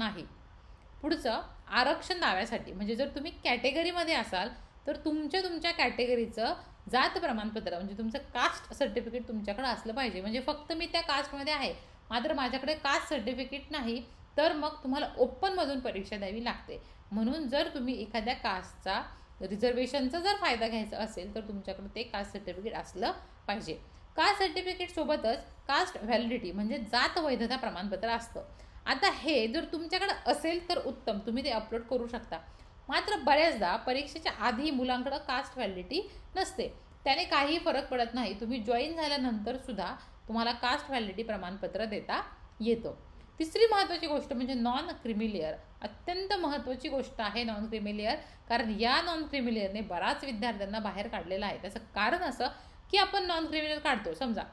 नाही. पुढचं आरक्षण दाव्यासाठी, म्हणजे जर तुम्ही कॅटेगरीमध्ये असाल तर तुमच्या कॅटेगरीचं जात प्रमाणपत्र म्हणजे तुमचं कास्ट सर्टिफिकेट तुमच्याकडे असलं पाहिजे. म्हणजे फक्त मी त्या कास्टमध्ये आहे मात्र माझ्याकडे कास्ट सर्टिफिकेट नाही तर मग तुम्हाला ओपनमधून परीक्षा द्यावी लागते. म्हणून जर तुम्ही एखाद्या कास्टचा रिझर्वेशनचा जर फायदा घ्यायचा असेल तर तुमच्याकडे ते कास्ट सर्टिफिकेट असलं पाहिजे. कास्ट सर्टिफिकेट सोबतच कास्ट व्हॅलिडिटी म्हणजे जात वैधता प्रमाणपत्र असतं. आता हे जर तुमच्याकडे असेल तर उत्तम, तुम्ही ते अपलोड करू शकता. मात्र बऱ्याचदा परीक्षेच्या आधी मुलांकडं कास्ट व्हॅलिडिटी नसते, त्याने काही फरक पडत नाही. तुम्ही जॉईन झाल्यानंतर सुद्धा तुम्हाला कास्ट व्हॅलिडिटी प्रमाणपत्र देता येतं. तिसरी महत्त्वाची गोष्ट म्हणजे नॉन क्रिमिलेअर. अत्यंत महत्त्वाची गोष्ट आहे नॉन क्रिमिलेअर, कारण या नॉन क्रिमिलेअरने बऱ्याच विद्यार्थ्यांना बाहेर काढलेलं आहे. त्याचं कारण असं की आपण नॉन क्रिमिलेअर काढतो, समजा